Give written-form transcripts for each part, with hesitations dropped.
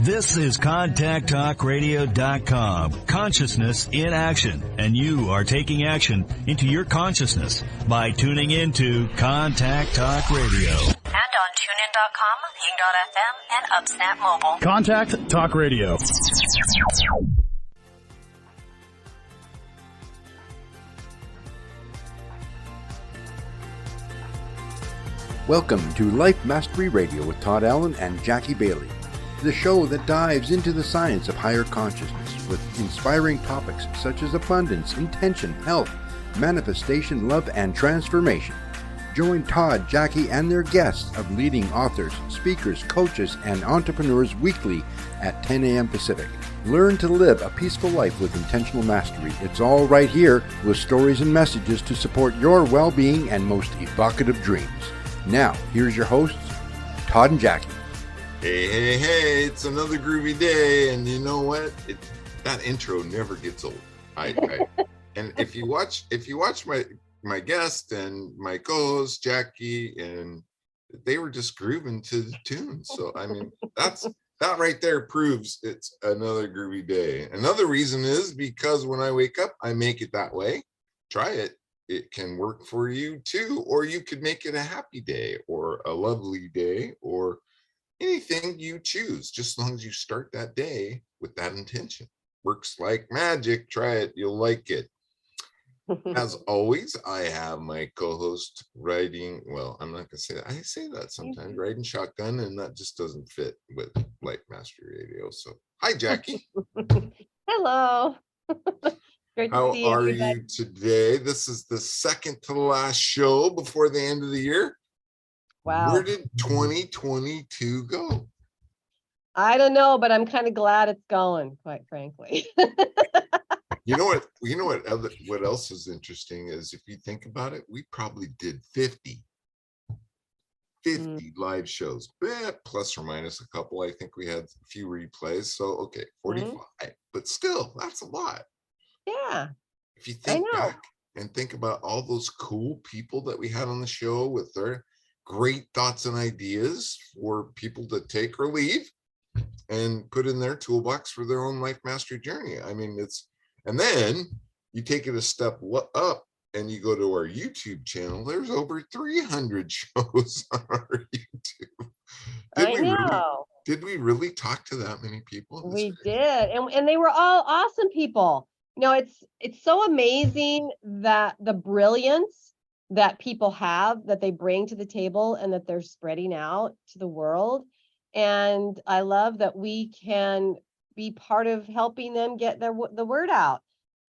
This is ContactTalkRadio.com. Consciousness in action. And you are taking action into your consciousness by tuning into Contact Talk Radio. And on TuneIn.com, Ping.fm, and UpSnap Mobile. Contact Talk Radio. Welcome to Life Mastery Radio with Todd Allen and Jackie Bailey, the show that dives into the science of higher consciousness with inspiring topics such as abundance, intention, health, manifestation, love, and transformation. Join Todd, Jackie, and their guests of leading authors, speakers, coaches, and entrepreneurs weekly at 10 a.m. Pacific. Learn to live a peaceful life with intentional mastery. It's all right here with stories and messages to support your well-being and most evocative dreams. Now, here's your hosts, Todd and Jackie. Hey, it's another groovy day, and you know what? That intro never gets old. And if you watch my guest and my co-host Jackie, and they were just grooving to the tune. So I mean, that right there proves it's another groovy day. Another reason is because when I wake up, I make it that way. Try it. It can work for you too, or you could make it a happy day or a lovely day or anything you choose, just as long as you start that day with that intention. Works like magic. Try it. You'll like it. As always, I have my co-host riding, well, I'm not going to say that. I say that sometimes, riding shotgun, and that just doesn't fit with Life Mastery Radio. So, hi, Jackie. Hello. Great to see How are everybody. you today? This is the second to the last show before the end of the year. Wow. Where did 2022 go? I don't know, but I'm kind of glad it's going, quite frankly. You know what else is interesting is if you think about it, we probably did 50 live shows, plus or minus a couple. I think we had a few replays. So, okay, 45, but still, that's a lot. Yeah. If you think back and think about all those cool people that we had on the show with their great thoughts and ideas for people to take or leave and put in their toolbox for their own life mastery journey. I mean, and then you take it a step up and you go to our YouTube channel. There's over 300 shows on our YouTube. Did we really talk to that many people? We did. And they were all awesome people. You know, it's so amazing that the brilliance that people have, that they bring to the table and that they're spreading out to the world. And I love that we can be part of helping them get the word out,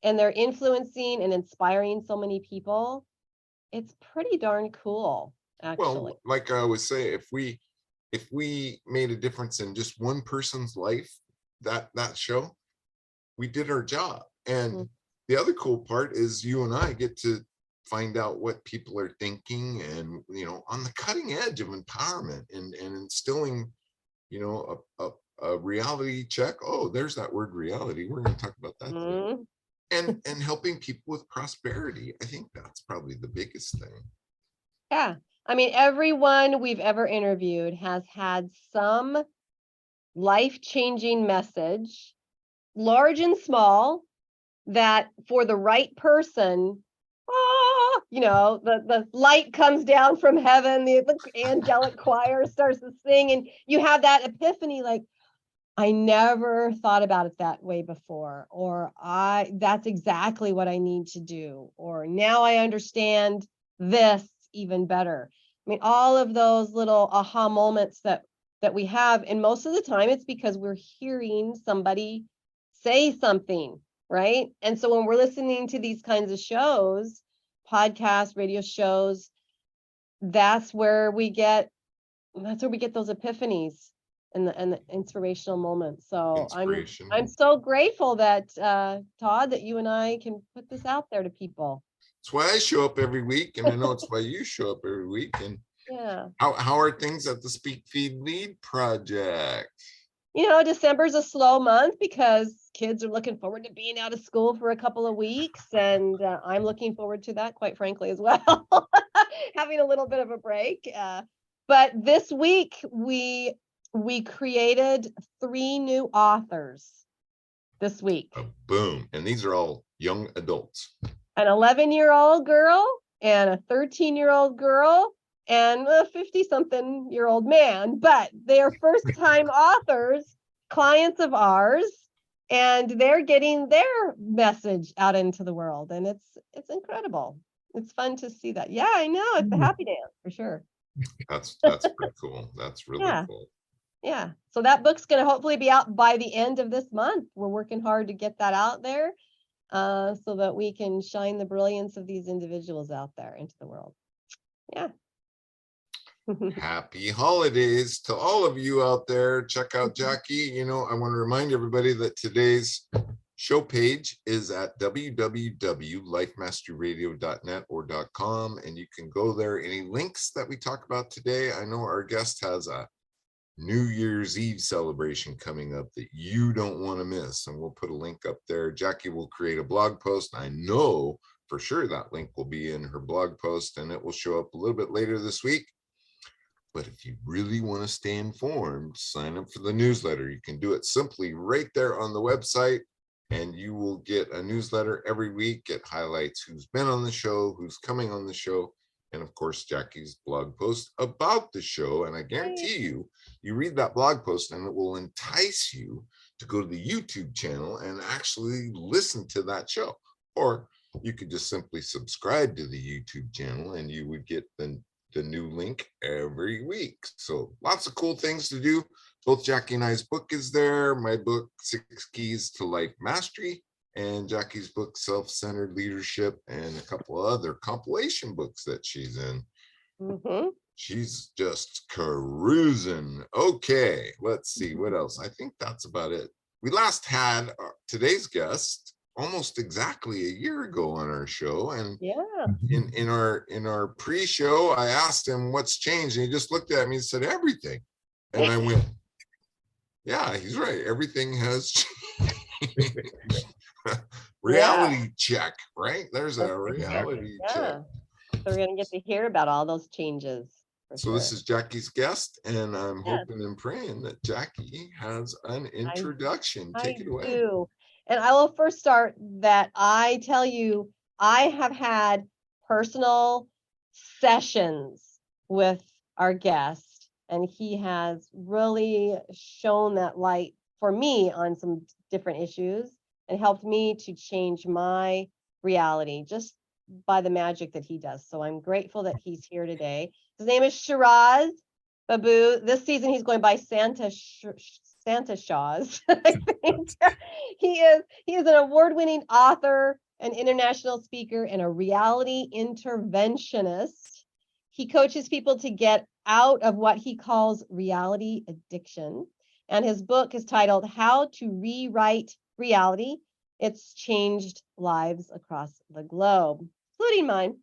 and they're influencing and inspiring so many people. It's pretty darn cool, actually. Well, like I always say, if we made a difference in just one person's life, that show, we did our job. And the other cool part is you and I get to find out what people are thinking, and on the cutting edge of empowerment and instilling a reality check. Oh, there's that word reality. We're going to talk about that today. And helping people with prosperity. I think that's probably the biggest thing. Yeah. I mean, everyone we've ever interviewed has had some life-changing message, large and small, that for the right person, the light comes down from heaven, the angelic choir starts to sing, and you have that epiphany, like, I never thought about it that way before, or that's exactly what I need to do, or now I understand this even better. I mean, all of those little aha moments that we have, and most of the time it's because we're hearing somebody say something, right? And so when we're listening to these kinds of shows, podcasts, radio shows, that's where we get those epiphanies and the inspirational moments. So I'm so grateful that Todd, that you and I can put this out there to people. That's why I show up every week, and I know it's why you show up every week. And yeah, how are things at the Speak Feed Lead project? December's a slow month because kids are looking forward to being out of school for a couple of weeks, and I'm looking forward to that, quite frankly, as well. Having a little bit of a break. But this week we we created 3 new authors this week. Boom. And these are all young adults. An 11-year-old girl and a 13-year-old girl and a 50-something-year-old man, but they are first-time authors, clients of ours, and they're getting their message out into the world, and it's incredible. It's fun to see that. Yeah, I know, it's a happy dance for sure. That's pretty cool. That's really cool. Yeah. So that book's going to hopefully be out by the end of this month. We're working hard to get that out there so that we can shine the brilliance of these individuals out there into the world. Yeah. Happy holidays to all of you out there. Check out Jackie. I want to remind everybody that today's show page is at www.lifemasteryradio.net or .com, and you can go there. Any links that we talk about today, I know our guest has a New Year's Eve celebration coming up that you don't want to miss, and we'll put a link up there. Jackie will create a blog post. I know for sure that link will be in her blog post, and it will show up a little bit later this week. But if you really want to stay informed, sign up for the newsletter. You can do it simply right there on the website, and you will get a newsletter every week. It highlights who's been on the show, who's coming on the show, and of course, Jackie's blog post about the show. And I guarantee you read that blog post and it will entice you to go to the YouTube channel and actually listen to that show. Or you could just simply subscribe to the YouTube channel and you would get the new link every week. So lots of cool things to do. Both Jackie and I's book is there. My book, 6 Keys to Life Mastery, and Jackie's book, Self-Centered Leadership, and a couple of other compilation books that she's in. She's just cruising. Okay, let's see what else. I think that's about it. We last had today's guest almost exactly a year ago on our show, and in our pre-show, I asked him what's changed, and he just looked at me and said everything, and I went, "Yeah, he's right. Everything has changed." Reality check, right? There's a reality check. So we're going to get to hear about all those changes. So this is Jackie's guest, and I'm hoping and praying that Jackie has an introduction. Take it away. Do. And I will first start that I tell you, I have had personal sessions with our guest, and he has really shown that light for me on some different issues and helped me to change my reality just by the magic that he does. So I'm grateful that he's here today. His name is Shiraz Baboo. This season he's going by Santa Shaw's. I think he is an award-winning author, an international speaker, and a reality interventionist. He coaches people to get out of what he calls reality addiction. And his book is titled How to Rewrite Reality. It's changed lives across the globe, including mine.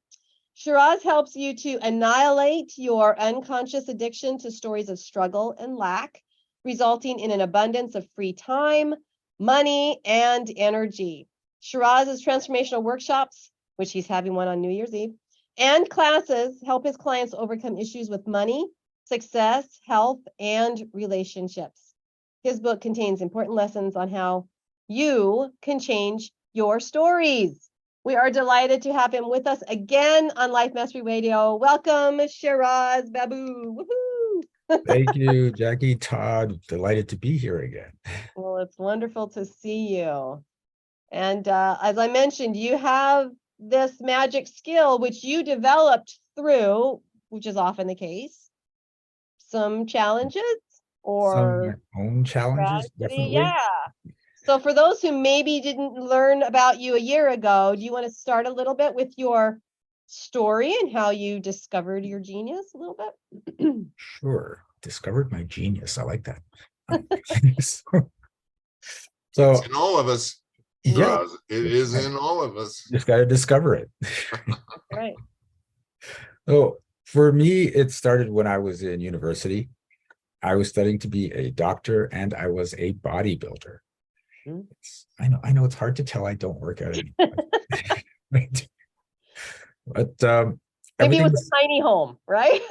Shiraz helps you to annihilate your unconscious addiction to stories of struggle and lack, resulting in an abundance of free time, money, and energy. Shiraz's transformational workshops, which he's having one on New Year's Eve, and classes help his clients overcome issues with money, success, health, and relationships. His book contains important lessons on how you can change your stories. We are delighted to have him with us again on Life Mastery Radio. Welcome, Shiraz Baboo. Woohoo! Thank you, Jackie, Todd. Delighted to be here again. Well, it's wonderful to see you. And as I mentioned, you have this magic skill which you developed through, which is often the case, some challenges or some of my own challenges, definitely. Yeah. So for those who maybe didn't learn about you a year ago, do you want to start a little bit with your story and how you discovered your genius a little bit? Sure. Discovered my genius. I like that. So it's in all of us. Yeah, it is in all of us. Just got to discover it. Right. So for me, it started when I was in university. I was studying to be a doctor, and I was a bodybuilder. I know it's hard to tell I don't work out anymore. But maybe it was a tiny home, right?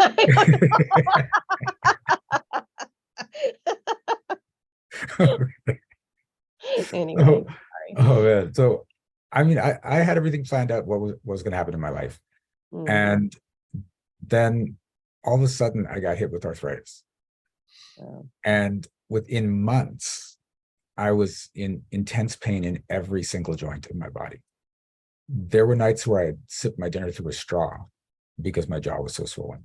Anyway, Oh, sorry. oh man. So I mean, I had everything planned out what was going to happen in my life. Mhm. And then all of a sudden I got hit with arthritis. Oh. And within months, I was in intense pain in every single joint in my body. There were nights where I'd sip my dinner through a straw because my jaw was so swollen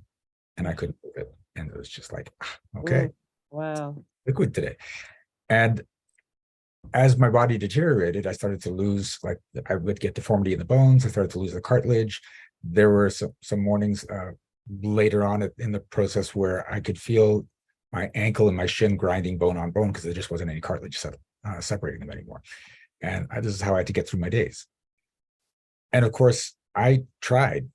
and I couldn't move it. And it was just like, okay, Wow. liquid today. And as my body deteriorated, I started to lose, like, I would get deformity in the bones. I started to lose the cartilage. There were some mornings later on in the process where I could feel my ankle and my shin grinding bone on bone because there just wasn't any cartilage separating them anymore. And this is how I had to get through my days. And of course, I tried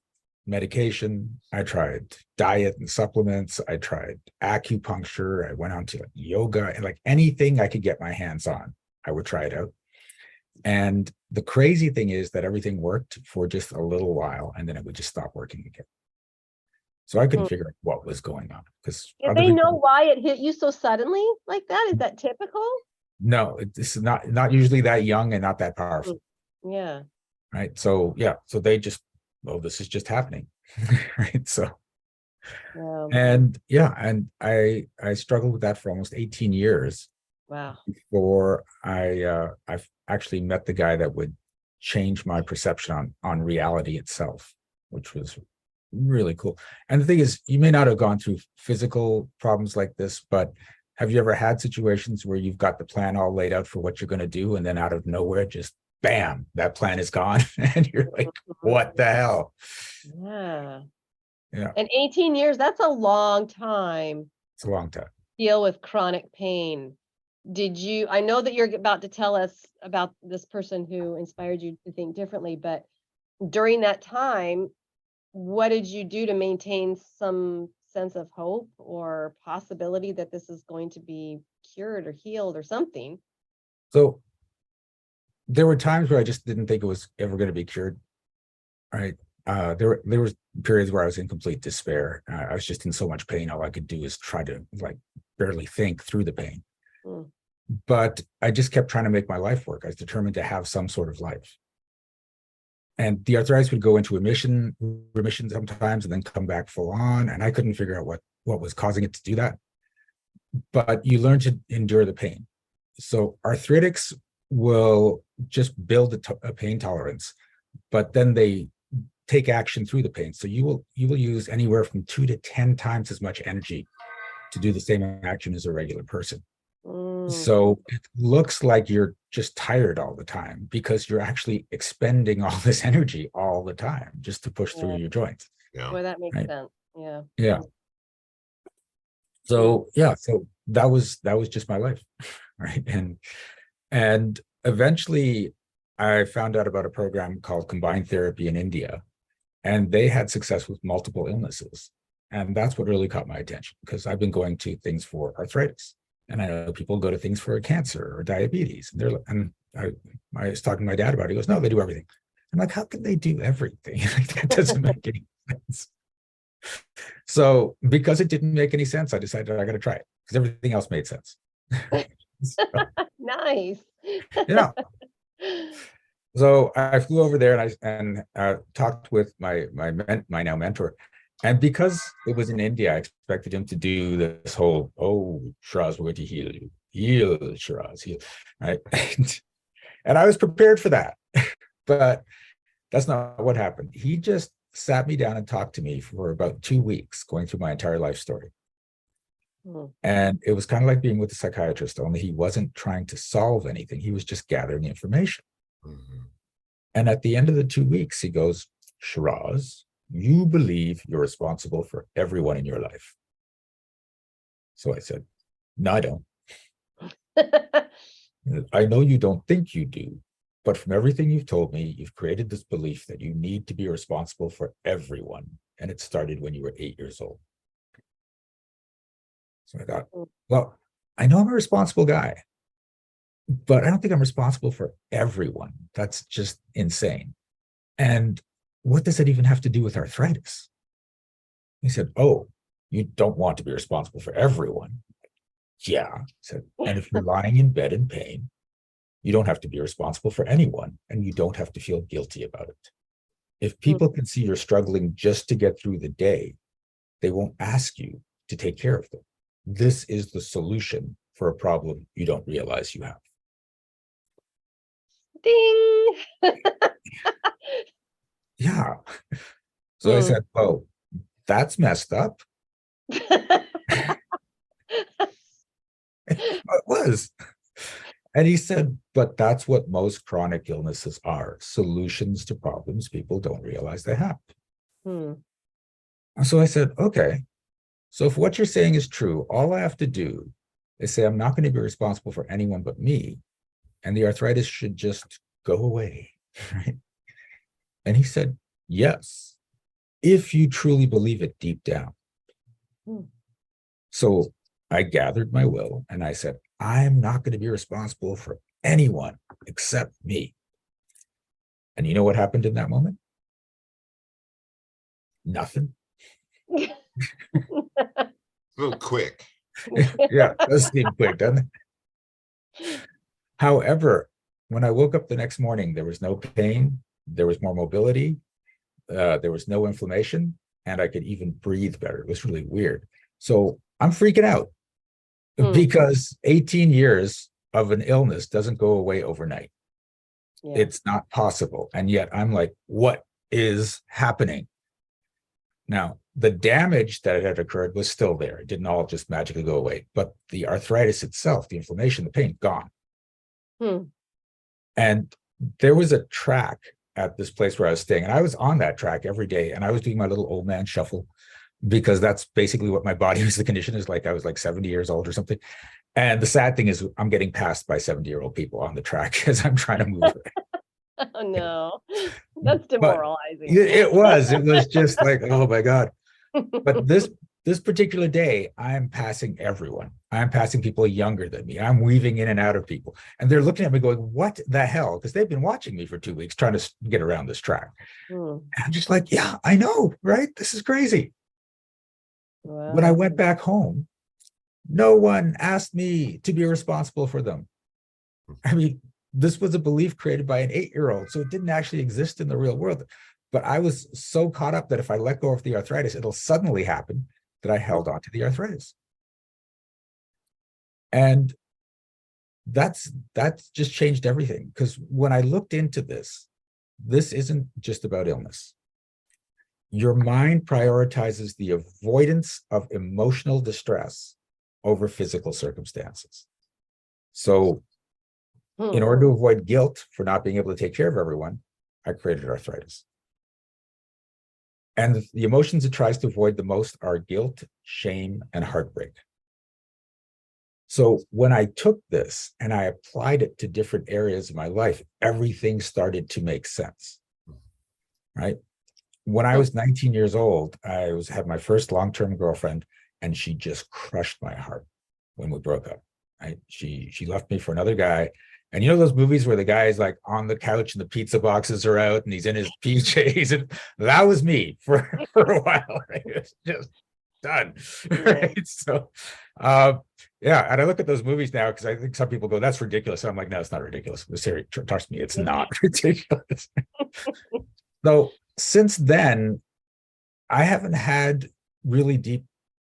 medication, I tried diet and supplements, I tried acupuncture, I went on to like yoga, and like anything I could get my hands on, I would try it out. And the crazy thing is that everything worked for just a little while, and then it would just stop working again. So I couldn't figure out what was going on because Did they know why it hit you so suddenly like that? Is that typical? No, it's not usually that young and not that powerful. Yeah. Right. So yeah, so they just, well, this is just happening. Right. So Yeah. and yeah, and I struggled with that for almost 18 years Wow. before I've actually met the guy that would change my perception on reality itself, which was really cool. And the thing is, you may not have gone through physical problems like this, but have you ever had situations where you've got the plan all laid out for what you're going to do, and then out of nowhere, just bam, that plan is gone, and you're like, what the hell? Yeah. Yeah. And 18 years, that's a long time. It's a long time. To deal with chronic pain. I know that you're about to tell us about this person who inspired you to think differently, but during that time, what did you do to maintain some sense of hope or possibility that this is going to be cured or healed or something? So there were times where I just didn't think it was ever going to be cured. Right. There was periods where I was in complete despair. I was just in so much pain. All I could do is try to like barely think through the pain. Mm. But I just kept trying to make my life work. I was determined to have some sort of life. And the arthritis would go into remission sometimes and then come back full on. And I couldn't figure out what was causing it to do that. But you learn to endure the pain. So arthritics will just build a pain tolerance, but then they take action through the pain. So you will use anywhere from 2 to 10 times as much energy to do the same action as a regular person. So it looks like you're just tired all the time because you're actually expending all this energy all the time just to push through your joints. Yeah. Boy, that makes Right. sense. Yeah. Yeah. So yeah, so that was just my life. Right. And eventually I found out about a program called Combined Therapy in India, and they had success with multiple illnesses. And that's what really caught my attention because I've been going to things for arthritis. And I know people go to things for cancer or diabetes. And I was talking to my dad about it. He goes, no, they do everything. I'm like, how can they do everything? Like, that doesn't make any sense. So because it didn't make any sense, I decided I got to try it because everything else made sense. So, Nice. yeah. So I flew over there and talked with my now mentor. And because it was in India, I expected him to do this whole, Shiraz, we're going to heal you. Heal, Shiraz, heal. Right. And I was prepared for that. But that's not what happened. He just sat me down and talked to me for about 2 weeks, going through my entire life story. And it was kind of like being with a psychiatrist, only he wasn't trying to solve anything. He was just gathering information. And at the end of the 2 weeks, he goes, Shiraz, you believe you're responsible for everyone in your life. So I said, no, I don't. I know you don't think you do, but from everything you've told me, you've created this belief that you need to be responsible for everyone. And it started when you were 8 years old. So I thought, well, I know I'm a responsible guy, but I don't think I'm responsible for everyone. That's just insane. And what does that even have to do with arthritis? He said, oh, you don't want to be responsible for everyone. Yeah. I said, and if you're lying in bed in pain, you don't have to be responsible for anyone, and you don't have to feel guilty about it. If people can see you're struggling just to get through the day, they won't ask you to take care of them. This is the solution for a problem you don't realize you have. Ding. Yeah. So I said, oh, that's messed up. It was. And he said, but that's what most chronic illnesses are, solutions to problems people don't realize they have. So I said, okay, so if what you're saying is true, all I have to do is say, I'm not going to be responsible for anyone but me, and the arthritis should just go away. Right? And he said, yes, if you truly believe it deep down. So I gathered my will and I said, I'm not going to be responsible for anyone except me. And you know what happened in that moment? Nothing. A little quick. Yeah, it does seem quick, doesn't it? However, when I woke up the next morning, there was no pain, there was more mobility, there was no inflammation, and I could even breathe better. It was really weird. So I'm freaking out because 18 years of an illness doesn't go away overnight. Yeah. It's not possible. And yet I'm like, what is happening? Now, the damage that had occurred was still there. It didn't all just magically go away, but the arthritis itself, the inflammation, the pain, gone. And there was a track at this place where I was staying, and I was on that track every day, and I was doing my little old man shuffle because that's basically what my body was. The condition is like I was like 70 years old or something. And the sad thing is I'm getting passed by 70-year-old people on the track as I'm trying to move. Oh no, that's demoralizing. It was just like, oh my God. But this particular day, I'm passing everyone. I'm passing people younger than me. I'm weaving in and out of people. And they're looking at me going, what the hell? Because they've been watching me for 2 weeks trying to get around this track. And I'm just like, yeah, I know, right? This is crazy. Wow. When I went back home, no one asked me to be responsible for them. I mean, this was a belief created by an 8-year-old, so it didn't actually exist in the real world. But I was so caught up that if I let go of the arthritis, it'll suddenly happen that I held on to the arthritis. And that's just changed everything. Because when I looked into this isn't just about illness. Your mind prioritizes the avoidance of emotional distress over physical circumstances. So in order to avoid guilt for not being able to take care of everyone, I created arthritis. And the emotions it tries to avoid the most are guilt, shame, and heartbreak. So when I took this and I applied it to different areas of my life, everything started to make sense, right? When I was 19 years old, I had my first long-term girlfriend, and she just crushed my heart when we broke up, right? She left me for another guy. And you know those movies where the guy is like on the couch and the pizza boxes are out and he's in his PJs, and that was me for a while. Right? It was just done. Right? So, yeah. And I look at those movies now because I think some people go, "That's ridiculous." So I'm like, "No, it's not ridiculous." Trust me, it's not ridiculous. So since then, I haven't had really deep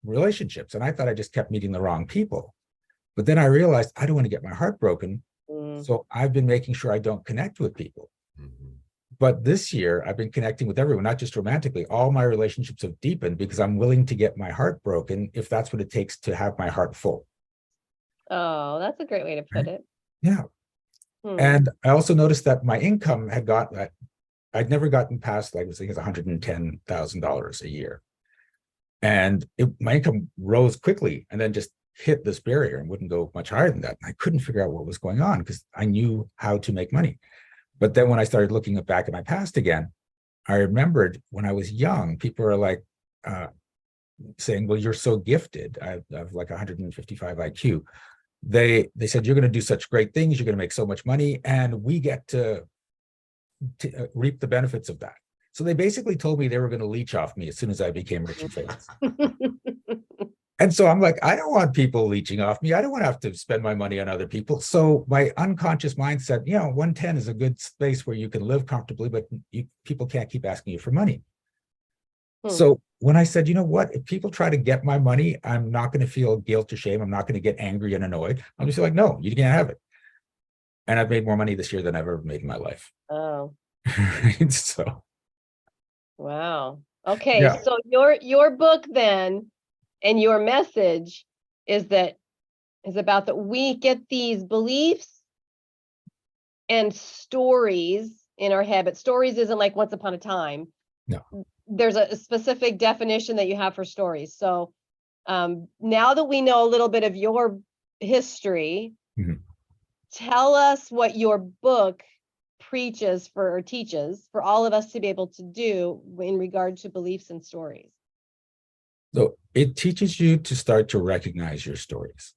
relationships, and I thought I just kept meeting the wrong people. But then I realized I don't want to get my heart broken. So I've been making sure I don't connect with people. But this year, I've been connecting with everyone, not just romantically. All my relationships have deepened because I'm willing to get my heart broken if that's what it takes to have my heart full. Oh, that's a great way to put it. Yeah. And I also noticed that my income had I'd never gotten past, like, I think it's $110,000 a year. And my income rose quickly and then just hit this barrier and wouldn't go much higher than that. And I couldn't figure out what was going on because I knew how to make money. But then when I started looking back at my past again, I remembered when I was young, people are like saying, well, you're so gifted. I have like 155 IQ. They said, you're going to do such great things. You're going to make so much money. And we get to reap the benefits of that. So they basically told me they were going to leech off me as soon as I became rich and famous. And so I'm like, I don't want people leeching off me. I don't want to have to spend my money on other people. So my unconscious mind said, 110 is a good space where you can live comfortably, but people can't keep asking you for money. So when I said, you know what, if people try to get my money, I'm not going to feel guilt or shame. I'm not going to get angry and annoyed. I'm just like, no, you can't have it. And I've made more money this year than I've ever made in my life. Oh, So, wow. Okay, yeah. so your book then and your message is about that we get these beliefs and stories in our head, but stories isn't like once upon a time. No. There's a specific definition that you have for stories. So now that we know a little bit of your history, tell us what your book preaches for or teaches for all of us to be able to do in regard to beliefs and stories. So it teaches you to start to recognize your stories,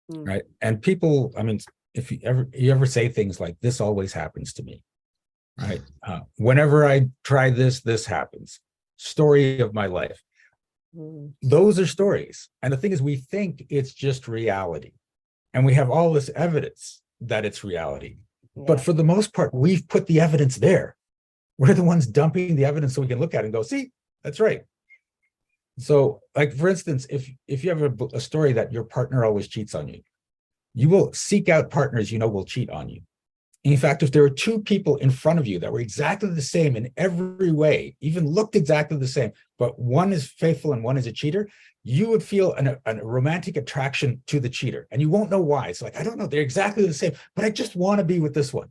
right? And people, I mean, if you ever say things like, this always happens to me, right? Whenever I try this happens. Story of my life. Those are stories. And the thing is, we think it's just reality. And we have all this evidence that it's reality. Yeah. But for the most part, we've put the evidence there. We're the ones dumping the evidence so we can look at it and go, see, that's right. So, like, for instance, if you have a story that your partner always cheats on you, you will seek out partners you know will cheat on you. In fact, if there are two people in front of you that were exactly the same in every way, even looked exactly the same, but one is faithful and one is a cheater, you would feel a romantic attraction to the cheater. And you won't know why. It's like, I don't know, they're exactly the same, but I just want to be with this one,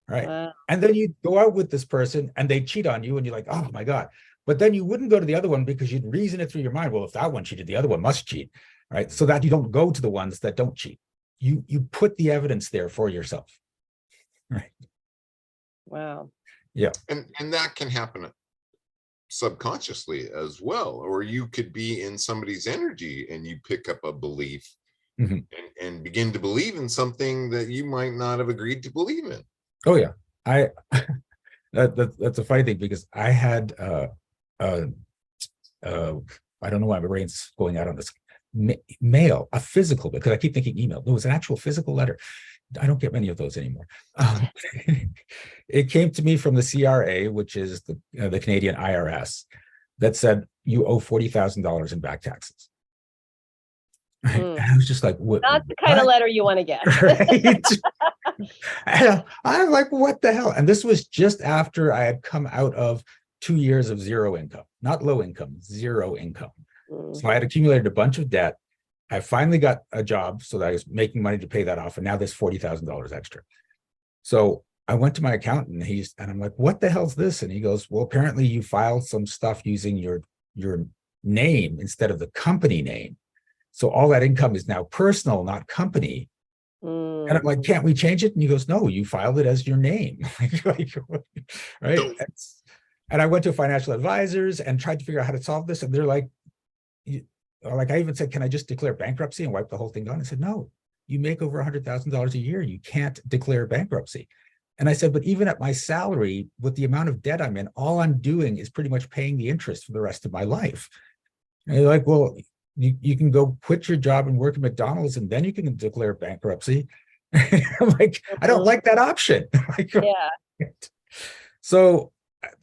right? Wow. And then you go out with this person and they cheat on you and you're like, oh my God. But then you wouldn't go to the other one because you'd reason it through your mind. Well, if that one cheated, the other one must cheat, right? So that you don't go to the ones that don't cheat. You put the evidence there for yourself. Right. Wow. Yeah. And that can happen subconsciously as well. Or you could be in somebody's energy and you pick up a belief and begin to believe in something that you might not have agreed to believe in. Oh yeah. That's a funny thing because I had I don't know why my brain's going out on this mail, a physical, because I keep thinking email. There was an actual physical letter. I don't get many of those anymore. It came to me from the CRA, which is the Canadian IRS, that said you owe $40,000 in back taxes. Right? And I was just like, "What?" Not the kind of letter you want to get. Right? And I'm like, "What the hell?" And this was just after I had come out of 2 years of zero income, not low income, zero income. So I had accumulated a bunch of debt. I finally got a job so that I was making money to pay that off. And now there's $40,000 extra. So I went to my accountant and I'm like, what the hell's this? And he goes, well, apparently you filed some stuff using your name instead of the company name. So all that income is now personal, not company. And I'm like, can't we change it? And he goes, no, you filed it as your name. Right. And I went to financial advisors and tried to figure out how to solve this. And they're like, I even said, can I just declare bankruptcy and wipe the whole thing down? I said, no, you make over $100,000 a year. You can't declare bankruptcy. And I said, but even at my salary, with the amount of debt I'm in, all I'm doing is pretty much paying the interest for the rest of my life. And they're like, well, you can go quit your job and work at McDonald's and then you can declare bankruptcy. I'm like, I don't like that option. Yeah. So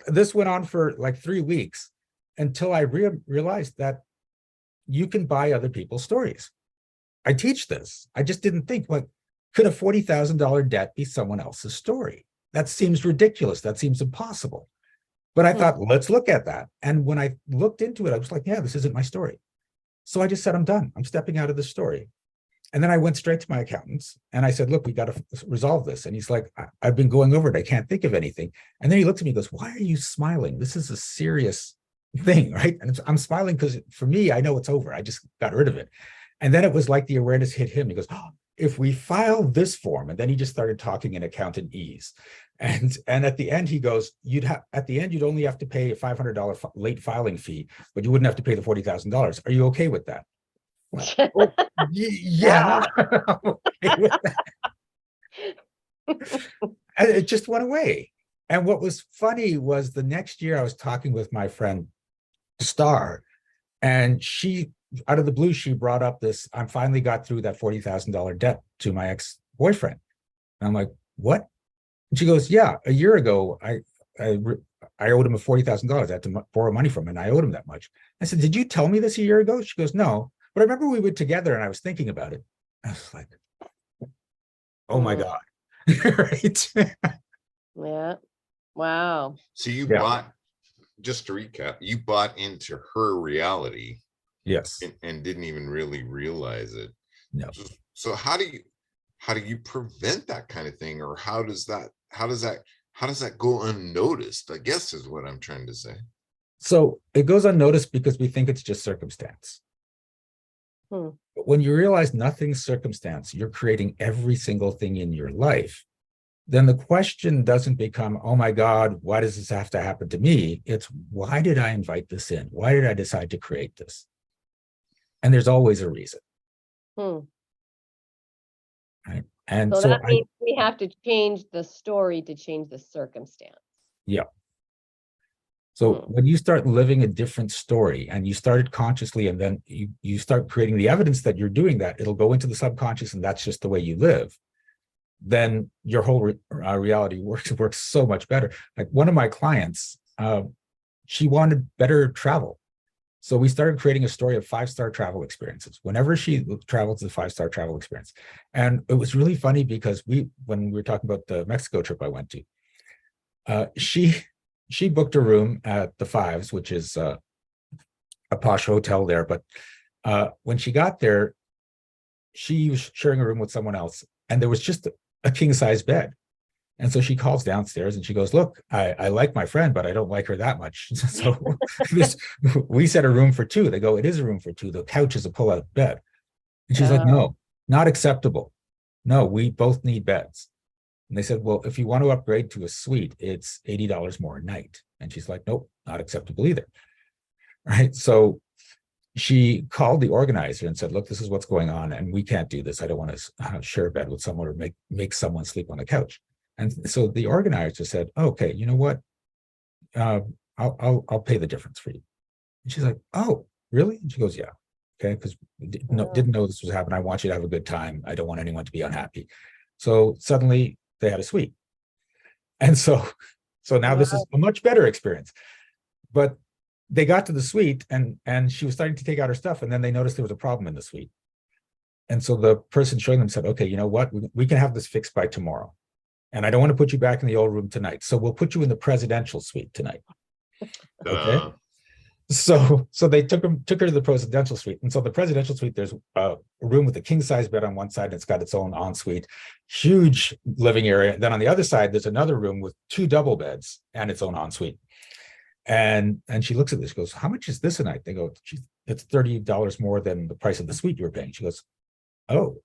this went on for like 3 weeks until I realized that you can buy other people's stories. I teach this. I just didn't think, like, could a $40,000 debt be someone else's story? That seems ridiculous. That seems impossible. But I thought, let's look at that. And when I looked into it, I was like, yeah, this isn't my story. So I just said, I'm done. I'm stepping out of the story. And then I went straight to my accountants and I said, look, we got to resolve this. And he's like, I've been going over it. I can't think of anything. And then he looked at me and goes, why are you smiling? This is a serious thing, right? And I'm smiling because for me, I know it's over. I just got rid of it. And then it was like the awareness hit him. He goes, oh, if we file this form, and then he just started talking in accountant-ese. And at the end, he goes, you'd only have to pay a $500 late filing fee, but you wouldn't have to pay the $40,000. Are you okay with that? Well, yeah. I'm okay with that. And it just went away. And what was funny was the next year I was talking with my friend Star, and she out of the blue, she brought up this, I finally got through that $40,000 debt to my ex-boyfriend. And I'm like, what? And she goes, yeah, a year ago, I owed him $40,000. I had to borrow money from him, and I owed him that much. I said, did you tell me this a year ago? She goes, no, but I remember we were together and I was thinking about it. I was like, oh my God. Right. Yeah. Wow. So you Yeah. bought, just to recap, you bought into her reality. Yes. And didn't even really realize it. No. So how do you prevent that kind of thing, or how does that go unnoticed, I guess is what I'm trying to say. So it goes unnoticed because we think it's just circumstance. But when you realize nothing's circumstance, you're creating every single thing in your life, then the question doesn't become, oh my God, why does this have to happen to me? It's, why did I invite this in? Why did I decide to create this? And there's always a reason. Right. And so that means we have to change the story to change the circumstance. Yeah. So when you start living a different story and you started consciously, and then you start creating the evidence that you're doing that, it'll go into the subconscious, and that's just the way you live. Then your whole reality works so much better. Like one of my clients, she wanted better travel. So we started creating a story of 5-star travel experiences. Whenever she traveled to the 5-star travel experience. And it was really funny because when we were talking about the Mexico trip I went to, she booked a room at the Fives, which is a posh hotel there. But when she got there, she was sharing a room with someone else, and there was just a king-size bed. And so she calls downstairs and she goes, look, I like my friend, but I don't like her that much. So we set a room for 2. They go, it is a room for 2. The couch is a pull-out bed. And she's like, no, not acceptable. No, we both need beds. And they said, well, if you want to upgrade to a suite, it's $80 more a night. And she's like, nope, not acceptable either. Right. So she called the organizer and said, look, this is what's going on, and we can't do this. I don't want to share a bed with someone or make someone sleep on the couch. And so the organizer said, okay, you know what? I'll pay the difference for you. And she's like, oh, really? And she goes, yeah. Okay. Because didn't know this was happening. I want you to have a good time. I don't want anyone to be unhappy. So suddenly they had a suite. And so now this is a much better experience. But they got to the suite and she was starting to take out her stuff. And then they noticed there was a problem in the suite. And so the person showing them said, okay, you know what? We can have this fixed by tomorrow. And I don't want to put you back in the old room tonight. So we'll put you in the presidential suite tonight. Okay. So they took her to the presidential suite. And so the presidential suite, there's a room with a king-size bed on one side, and it's got its own ensuite, huge living area. Then on the other side, there's another room with 2 double beds and its own ensuite. And she looks at this, goes, how much is this a night? They go, it's $30 more than the price of the suite you were paying. She goes, oh,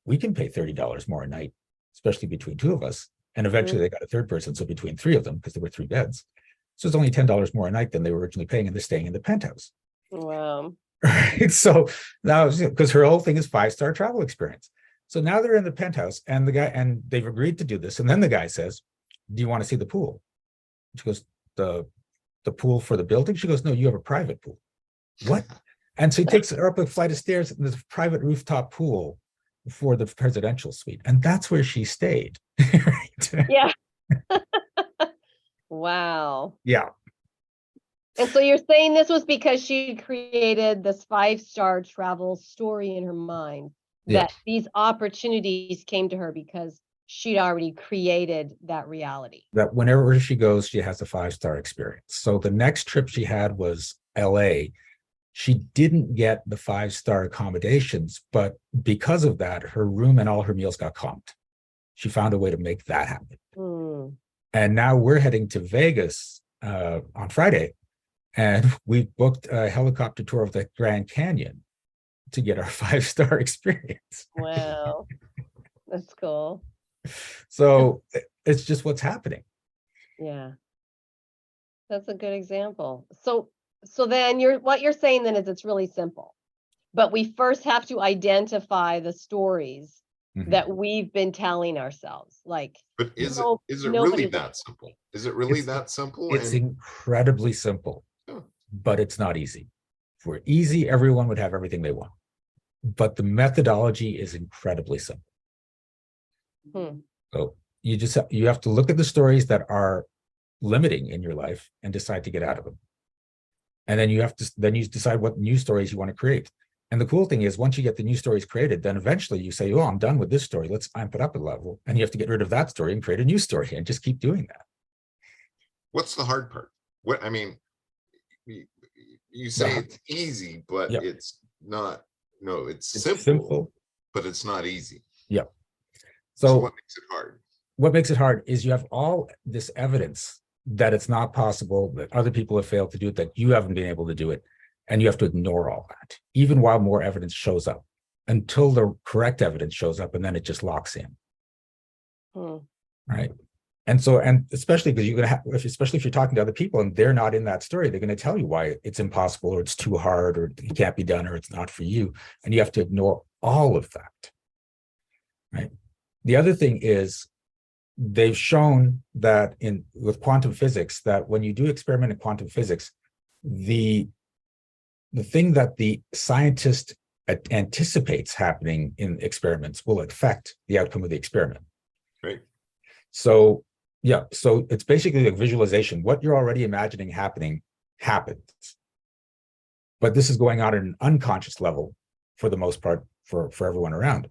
we can pay $30 more a night, especially between 2 of us. And eventually they got a third person, so between 3 of them, because there were 3 beds. So it's only $10 more a night than they were originally paying, and they're staying in the penthouse. Wow. Right. So now, because her whole thing is 5-star travel experience. So now they're in the penthouse, and they've agreed to do this. And then the guy says, do you want to see the pool? She goes, the pool for the building? She goes, no, you have a private pool. What? And so he takes her up a flight of stairs in this private rooftop pool for the presidential suite. And that's where she stayed. Right? Yeah. Wow. Yeah. And so you're saying this was because she created this 5-star travel story in her mind, that these opportunities came to her because she'd already created that reality. That whenever she goes, she has a 5-star experience. So the next trip she had was LA. She didn't get the 5-star accommodations, but because of that, her room and all her meals got comped. She found a way to make that happen. And now we're heading to Vegas on Friday, and we booked a helicopter tour of the Grand Canyon to get our 5-star experience. Wow. That's cool. So it's just what's happening. Yeah. That's a good example. So then what you're saying then is it's really simple, but we first have to identify the stories that we've been telling ourselves. Like, but is it really that simple? Is it really that simple? It's incredibly simple, but it's not easy. were easy, everyone would have everything they want. But the methodology is incredibly simple. So you have to look at the stories that are limiting in your life and decide to get out of them. And then you decide what new stories you want to create. And the cool thing is, once you get the new stories created, then eventually you say, oh, I'm done with this story. Let's amp it up a level. And you have to get rid of that story and create a new story and just keep doing that. What's the hard part? What, I mean, you say it's easy, but it's not. No, it's simple, but it's not easy. Yeah. So what makes it hard? What makes it hard is you have all this evidence that it's not possible, that other people have failed to do it, that you haven't been able to do it. And you have to ignore all that, even while more evidence shows up, until the correct evidence shows up, and then it just locks in. Right. And so, and especially because you're going to have, especially if you're talking to other people and they're not in that story, they're going to tell you why it's impossible, or it's too hard, or it can't be done, or it's not for you. And you have to ignore all of that. Right. The other thing is, they've shown that with quantum physics, that when you do experiment in quantum physics, the thing that the scientist anticipates happening in experiments will affect the outcome of the experiment. Right. So, yeah, so it's basically like visualization. What you're already imagining happening happens. But this is going on at an unconscious level for the most part for everyone around.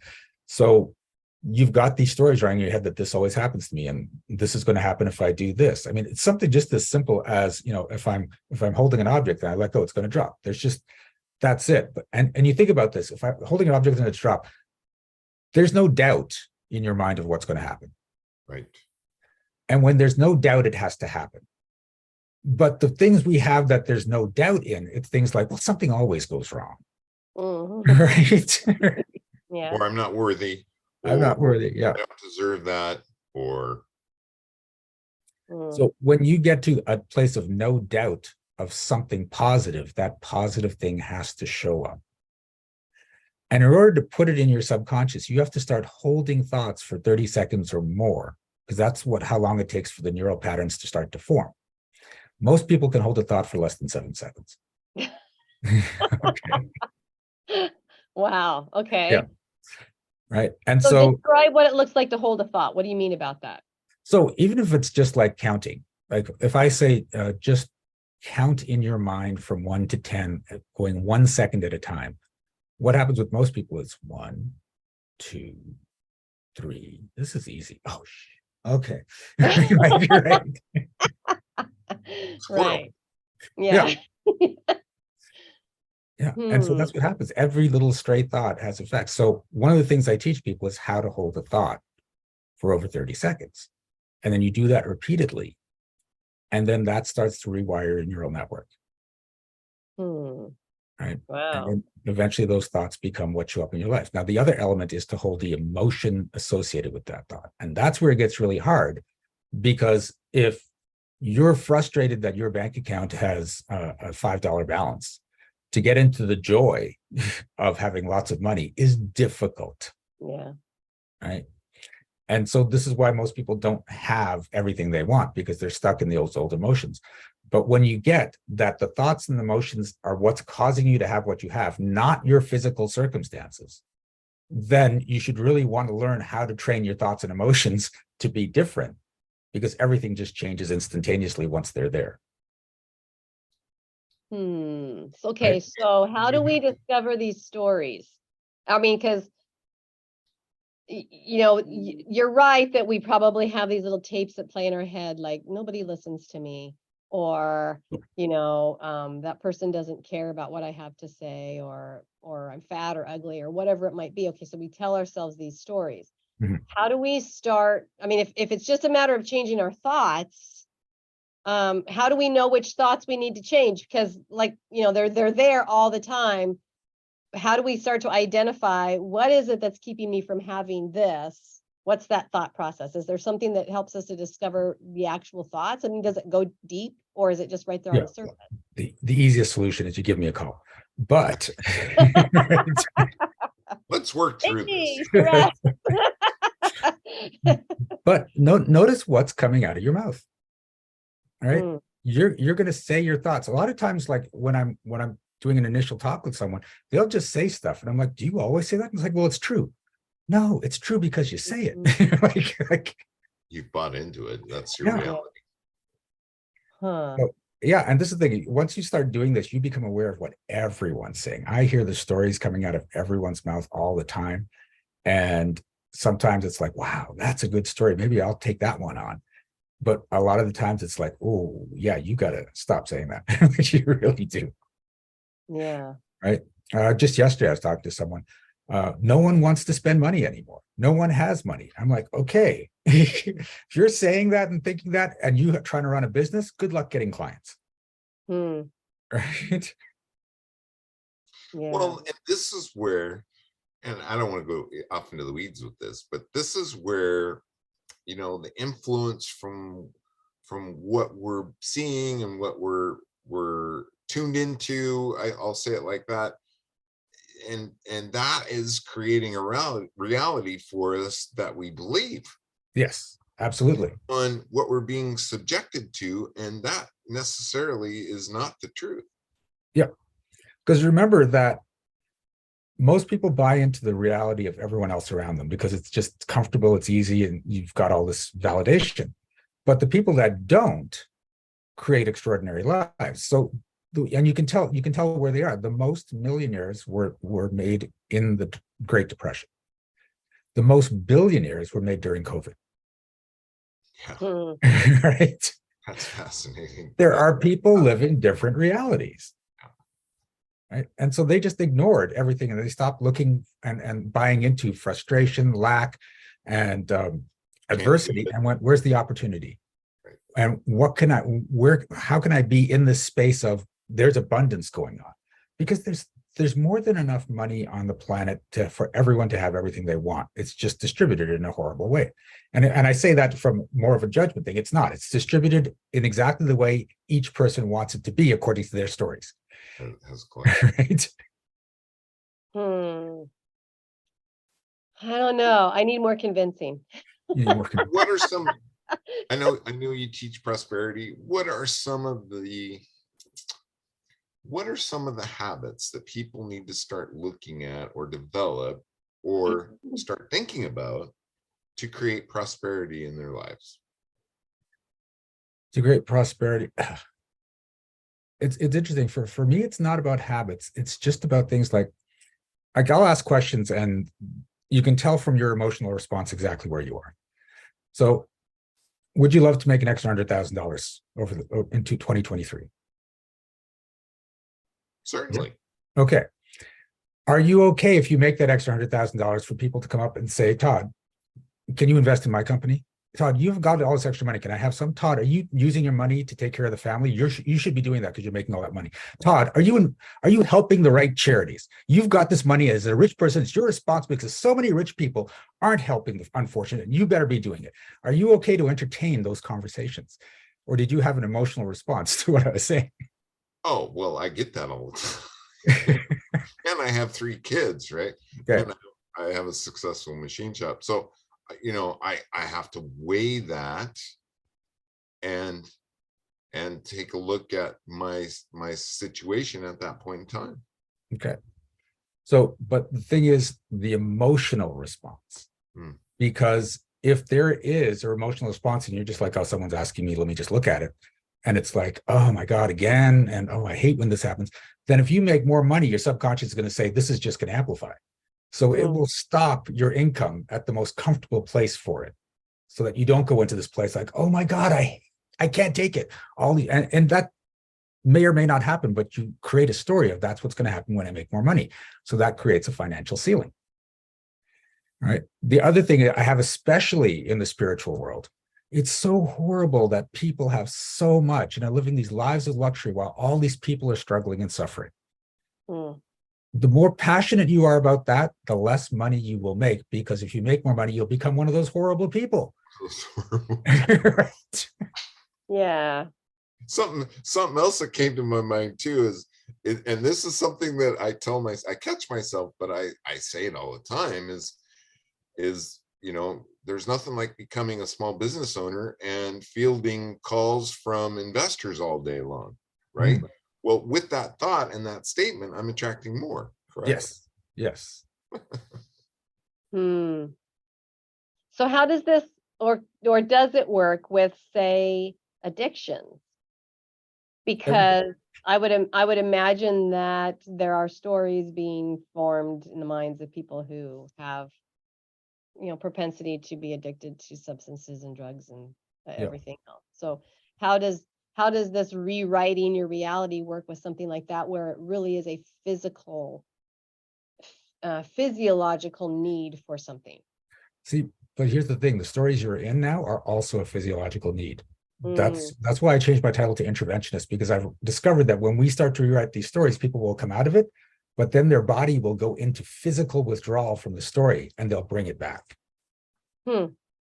So you've got these stories running in your head that this always happens to me, and this is going to happen if I do this. I mean, it's something just as simple as, if I'm holding an object and I let go, it's going to drop. That's it. And you think about this, if I'm holding an object and it's drop, there's no doubt in your mind of what's going to happen. Right. And when there's no doubt, it has to happen. But the things we have that there's no doubt in, it's things like, well, something always goes wrong. Right. Yeah. Or I'm not worthy. I'm not worthy. Yeah. I don't deserve that. Or. So when you get to a place of no doubt of something positive, that positive thing has to show up. And in order to put it in your subconscious, you have to start holding thoughts for 30 seconds or more, because that's how long it takes for the neural patterns to start to form. Most people can hold a thought for less than 7 seconds. Okay. Wow. Okay. Yeah. Right. And so describe what it looks like to hold a thought. What do you mean about that? So even if it's just like counting, like if I say just count in your mind from 1 to 10, going 1 second at a time, what happens with most people is 1, 2, 3. This is easy. Oh, okay. Right, you're right. Right. Yeah. Yeah. And so that's what happens. Every little stray thought has effects. So one of the things I teach people is how to hold a thought for over 30 seconds. And then you do that repeatedly. And then that starts to rewire your neural network. Right. Wow. And then eventually those thoughts become what show up in your life. Now, the other element is to hold the emotion associated with that thought. And that's where it gets really hard, because if you're frustrated that your bank account has a $5 balance, to get into the joy of having lots of money is difficult. Yeah. Right. And so this is why most people don't have everything they want, because they're stuck in the old emotions. But when you get that the thoughts and emotions are what's causing you to have what you have, not your physical circumstances, then you should really want to learn how to train your thoughts and emotions to be different, because everything just changes instantaneously once they're there. Okay, Right. so how do we discover these stories? I mean, because you're right that we probably have these little tapes that play in our head, like nobody listens to me, or that person doesn't care about what I have to say, or I'm fat or ugly, or whatever it might be. Okay, so we tell ourselves these stories. How do we start? I mean, if it's just a matter of changing our thoughts, how do we know which thoughts we need to change? Because they're there all the time. How do we start to identify what is it that's keeping me from having this? What's that thought process? Is there something that helps us to discover the actual thoughts? I mean, does it go deep, or is it just right there on the surface? The easiest solution is you give me a call. But let's work through this. But notice what's coming out of your mouth. All right. You're going to say your thoughts. A lot of times, like when I'm doing an initial talk with someone, they'll just say stuff. And I'm like, do you always say that? And it's like, well, it's true. No, it's true because you say it. like, You bought into it. That's your Yeah. reality. Huh. so, yeah. And this is the thing. Once you start doing this, you become aware of what everyone's saying. I hear the stories coming out of everyone's mouth all the time. And sometimes it's like, wow, that's a good story. Maybe I'll take that one on. But a lot of the times it's like, oh, yeah, you got to stop saying that. You really do. Yeah. Right. Just yesterday, I was talking to someone. No one wants to spend money anymore. No one has money. I'm like, okay, if you're saying that and thinking that, and you are trying to run a business, good luck getting clients. Hmm. Right. Yeah. Well, and this is where, and I don't want to go off into the weeds with this, but this is where, you know, the influence from what we're seeing and what we're tuned into, I'll say it like that, and that is creating a reality for us that we believe Yes, absolutely. on what we're being subjected to, and that necessarily is not the truth. Yeah. Because remember that most people buy into the reality of everyone else around them because it's just comfortable, it's easy, and you've got all this validation. But the people that don't create extraordinary lives. So, and you can tell where they are. The most millionaires were made in the Great Depression. The most billionaires were made during COVID. Yeah, Hmm. Right? that's fascinating. There are people living different realities. Right? And so they just ignored everything and they stopped looking and buying into frustration, lack, and adversity, and went, where's the opportunity? Right. And how can I be in this space of there's abundance going on? Because there's more than enough money on the planet for everyone to have everything they want. It's just distributed in a horrible way. And I say that from more of a judgment thing. It's not. It's distributed in exactly the way each person wants it to be according to their stories. That's quite Right? Hmm. I don't know. I need more convincing. What are some, I know you teach prosperity. What are some of the habits that people need to start looking at or develop or start thinking about to create prosperity in their lives? To create prosperity. It's interesting. For me, it's not about habits. It's just about things like I'll ask questions and you can tell from your emotional response exactly where you are. So would you love to make an extra $100,000 into 2023? Certainly. Okay. Are you okay if you make that extra $100,000 for people to come up and say, Todd, can you invest in my company? Todd, you've got all this extra money. Can I have some? Todd, are you using your money to take care of the family? You should be doing that because you're making all that money. Todd, are you helping the right charities? You've got this money as a rich person. It's your responsibility because so many rich people aren't helping the unfortunate. You better be doing it. Are you okay to entertain those conversations? Or did you have an emotional response to what I was saying? Oh, well, I get that all the time. And I have 3 kids, right? Okay. And I have a successful machine shop. So, you know, I have to weigh that and take a look at my situation at that point in time. Okay. So, but the thing is the emotional response, because if there is an emotional response and you're just like, oh, someone's asking me, let me just look at it. And it's like, oh my God, again. And oh, I hate when this happens. Then if you make more money, your subconscious is going to say, this is just going to amplify. So it will stop your income at the most comfortable place for it so that you don't go into this place like, oh my God, I can't take it. And that may or may not happen, but you create a story of that's what's going to happen when I make more money. So that creates a financial ceiling. All right. The other thing I have, especially in the spiritual world, it's so horrible that people have so much and are living these lives of luxury while all these people are struggling and suffering. The more passionate you are about that, the less money you will make, because if you make more money, you'll become one of those horrible people. Right? Yeah. Something else that came to my mind too is, and this is something that I catch myself, but I say it all the time is, you know, there's nothing like becoming a small business owner and fielding calls from investors all day long, right? Well, with that thought and that statement, I'm attracting more, correct? Yes. Yes. Hmm. So how does this, or does it work with, say, addictions? Because I would imagine that there are stories being formed in the minds of people who have, propensity to be addicted to substances and drugs and Yeah. everything else. So how does this rewriting your reality work with something like that, where it really is a physiological need for something? See, but here's the thing: the stories you're in now are also a physiological need. Mm. That's why I changed my title to Interventionist, because I've discovered that when we start to rewrite these stories, people will come out of it, but then their body will go into physical withdrawal from the story and they'll bring it back.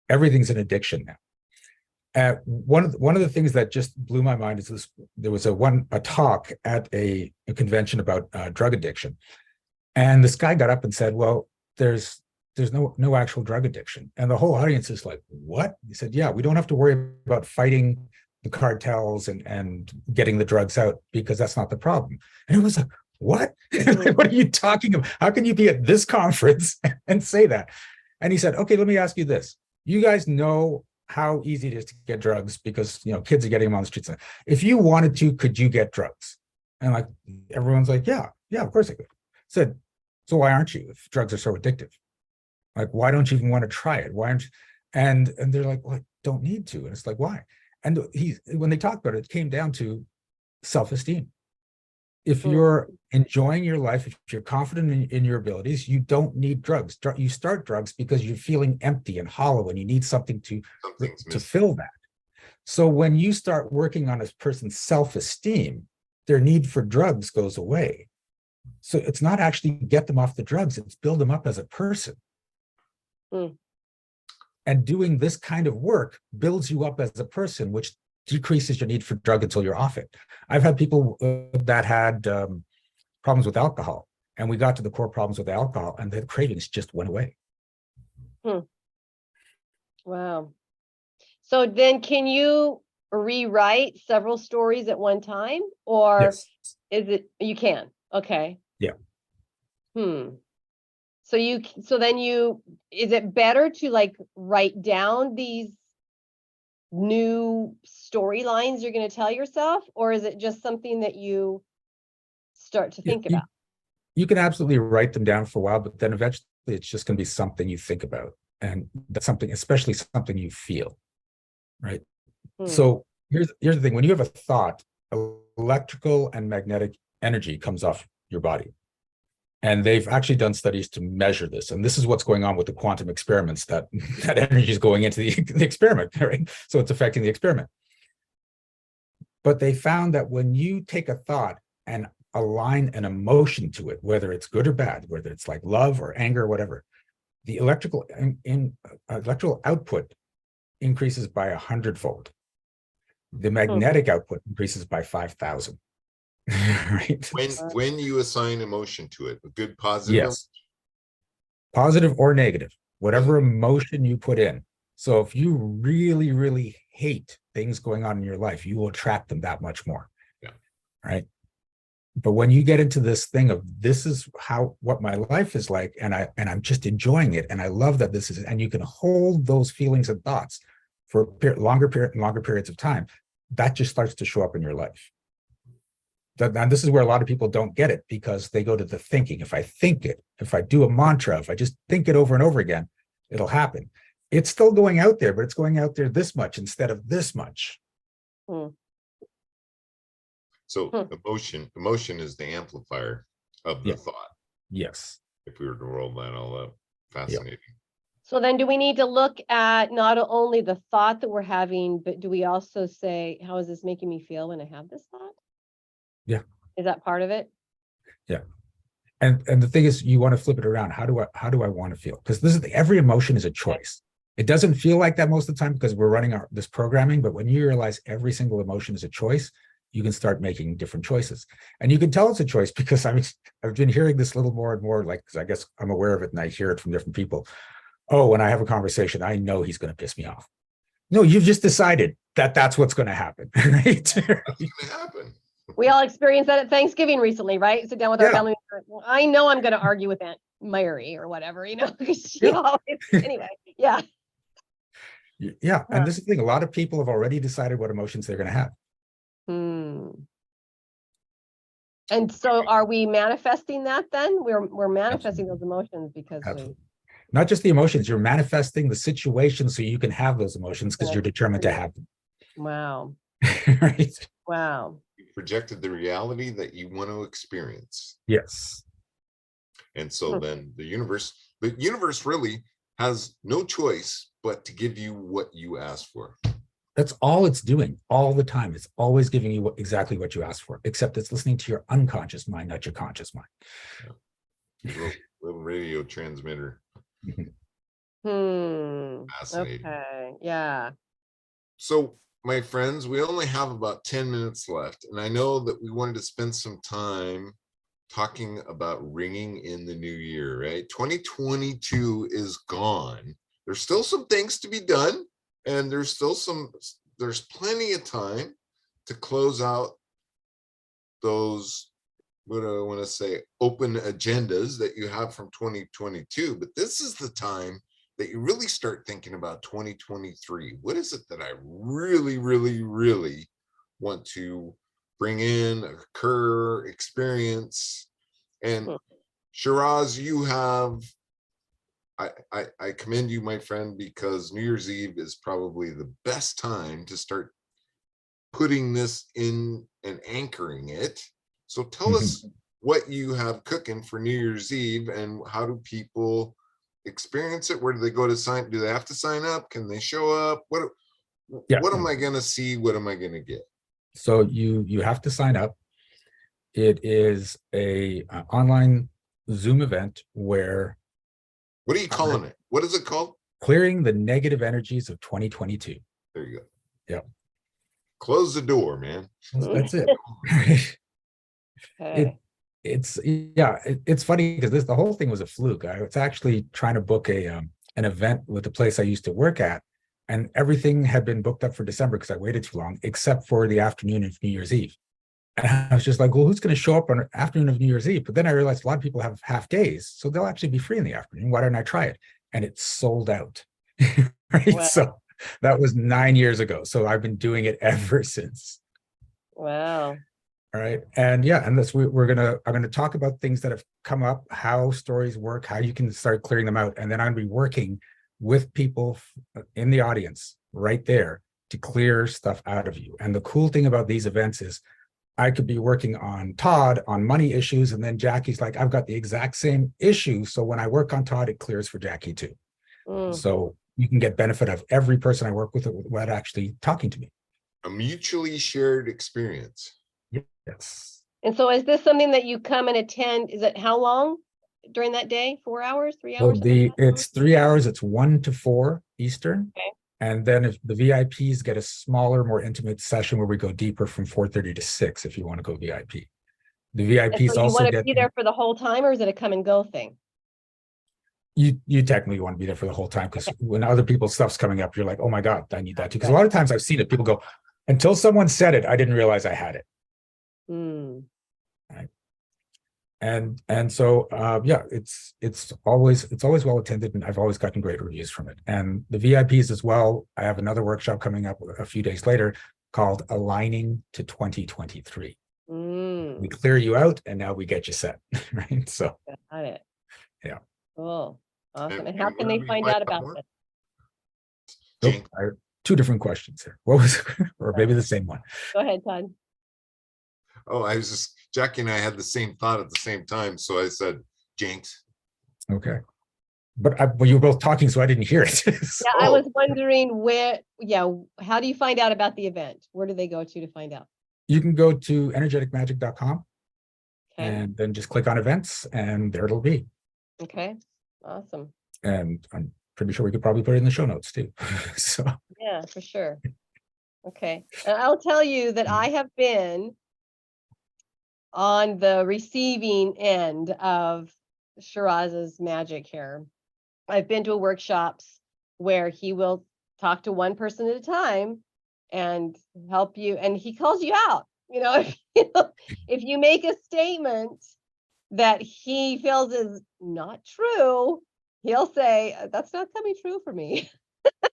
Everything's an addiction now. One of the things that just blew my mind is this: there was a talk at a convention about drug addiction, and this guy got up and said, "Well, there's no actual drug addiction," and the whole audience is like, "What?" He said, "Yeah, we don't have to worry about fighting the cartels and getting the drugs out, because that's not the problem." And it was like, "What? What are you talking about? How can you be at this conference and say that?" And he said, "Okay, let me ask you this: you guys know how easy it is to get drugs, because kids are getting them on the streets. If you wanted to, could you get drugs?" And like everyone's like, yeah, of course I could. Said, "So why aren't you, if drugs are so addictive? Like, why don't you even want to try it? Why aren't you?" And they're like, "Well, I don't need to." And it's like, why? And when they talked about it, it came down to self-esteem. If you're enjoying your life, if you're confident in your abilities, you don't need drugs. You start drugs because you're feeling empty and hollow, and you need something to fill that. So when you start working on a person's self-esteem, their need for drugs goes away. So it's not actually get them off the drugs, it's build them up as a person. And doing this kind of work builds you up as a person, which decreases your need for drug until you're off it. I've had people that had problems with alcohol, and we got to the core problems with alcohol, and the cravings just went away. Wow. So then can you rewrite several stories at one time, or Yes. is it, you can? Okay. Yeah. So then is it better to like write down these new storylines you're going to tell yourself, or is it just something that you start to think about? You can absolutely write them down for a while, but then eventually it's just going to be something you think about, and that's something, especially something you feel, right? So here's the thing: when you have a thought, electrical and magnetic energy comes off your body. And they've actually done studies to measure this. And this is what's going on with the quantum experiments, that energy is going into the experiment, right? So it's affecting the experiment. But they found that when you take a thought and align an emotion to it, whether it's good or bad, whether it's like love or anger or whatever, the electrical output increases by 100-fold. The magnetic output increases by 5,000. Right. When you assign emotion to it, a good positive. Yes. Positive or negative, whatever emotion you put in. So if you really, really hate things going on in your life, you will attract them that much more. Yeah. Right. But when you get into this thing of, this is what my life is like, and I'm just enjoying it, and I love that this is, and you can hold those feelings and thoughts for longer periods of time, that just starts to show up in your life. And this is where a lot of people don't get it, because they go to the thinking. If I think it, if I do a mantra, if I just think it over and over again, it'll happen. It's still going out there, but it's going out there this much instead of this much. So emotion is the amplifier of the thought. Yes. If we were to roll that all up. Fascinating. So then do we need to look at not only the thought that we're having, but do we also say, how is this making me feel when I have this thought? Yeah. Is that part of it? Yeah. And the thing is, you want to flip it around. How do I want to feel? Because every emotion is a choice. It doesn't feel like that most of the time because we're running this programming, but when you realize every single emotion is a choice, you can start making different choices. And you can tell it's a choice because I've been hearing this a little more and more, like, because I guess I'm aware of it and I hear it from different people. Oh, when I have a conversation, I know he's going to piss me off. No, you've just decided that that's what's going to happen, right? That's going to happen. We all experienced that at Thanksgiving recently, right? Sit down with our Yeah. family. Well, I know I'm going to argue with Aunt Mary or whatever, you know, 'cause she Yeah. always, anyway. Yeah. Yeah. And this is the thing. A lot of people have already decided what emotions they're going to have. Hmm. And so are we manifesting that then? We're manifesting those emotions because Absolutely. Not just the emotions, you're manifesting the situation so you can have those emotions because Yeah. you're determined to have them. Wow. Right? Wow. You projected the reality that you want to experience. Yes. And so then the universe really has no choice but to give you what you asked for. That's all it's doing all the time. It's always giving you exactly what you asked for, except it's listening to your unconscious mind, not your conscious mind. Little radio transmitter. Fascinating. Okay. Yeah. So, my friends, we only have about 10 minutes left, and I know that we wanted to spend some time talking about ringing in the new year, right? 2022 is gone. There's still some things to be done, and there's plenty of time to close out those, what do I want to say, open agendas that you have from 2022. But this is the time that you really start thinking about 2023. What is it that I really, really, really want to bring in, occur, experience? And Shiraz, you have, I commend you, my friend, because New Year's Eve is probably the best time to start putting this in and anchoring it. So tell us what you have cooking for New Year's Eve, and how do people experience it? Where do they go to sign? Do they have to sign up? Can they show up? What am I going to see? What am I going to get? So you have to sign up. It is a online Zoom event where. What are you calling it? What is it called? Clearing the negative energies of 2022. There you go. Yeah. Close the door, man. That's it. Okay. It's funny because the whole thing was a fluke. I was actually trying to book an event with the place I used to work at, and everything had been booked up for December because I waited too long, except for the afternoon of New Year's Eve. And I was just like, well, who's going to show up on the afternoon of New Year's Eve? But then I realized a lot of people have half days, so they'll actually be free in the afternoon. Why don't I try it? And it's sold out. Right. Wow. So that was 9 years ago. So I've been doing it ever since. Wow. All right. And I'm gonna talk about things that have come up, how stories work, how you can start clearing them out. And then I'm gonna be working with people in the audience right there to clear stuff out of you. And the cool thing about these events is I could be working on Todd on money issues, and then Jackie's like, I've got the exact same issue. So when I work on Todd, it clears for Jackie too. So you can get benefit of every person I work with without actually talking to me. A mutually shared experience. Yes. And so is this something that you come and attend? Is it how long during that day? 4 hours, 3 So hours? it's 3 hours. It's 1 to 4 Eastern. Okay. And then if the VIPs get a smaller, more intimate session where we go deeper from 4:30 to 6, if you want to go VIP. The And VIPs so you also want to get be there for the whole time, or is it a come and go thing? you technically want to be there for the whole time, because when other people's stuff's coming up, you're like, oh my God, I need that too. Because a lot of times I've seen it, people go, until someone said it, I didn't realize I had it. Right. And so it's always well attended, and I've always gotten great reviews from it. And the VIPs as well. I have another workshop coming up a few days later called Aligning to 2023. We clear you out, and now we get you set. Right. So got it. Yeah. Cool. Awesome. And how can they find out about this? So, 2 different questions here. What was, or maybe the same one. Go ahead, Todd. Oh, Jackie and I had the same thought at the same time. So I said, Jinx. Okay. But you were both talking, so I didn't hear it. So, Yeah, I was wondering how do you find out about the event? Where do they go to find out? You can go to energeticmagic.com. Okay. And then just click on events, and there it'll be. Okay. Awesome. And I'm pretty sure we could probably put it in the show notes too. So yeah, for sure. Okay. And I'll tell you that I have been on the receiving end of Shiraz's magic here. I've been to workshops where he will talk to one person at a time and help you, and he calls you out. You know, If you make a statement that he feels is not true, he'll say, that's not coming true for me.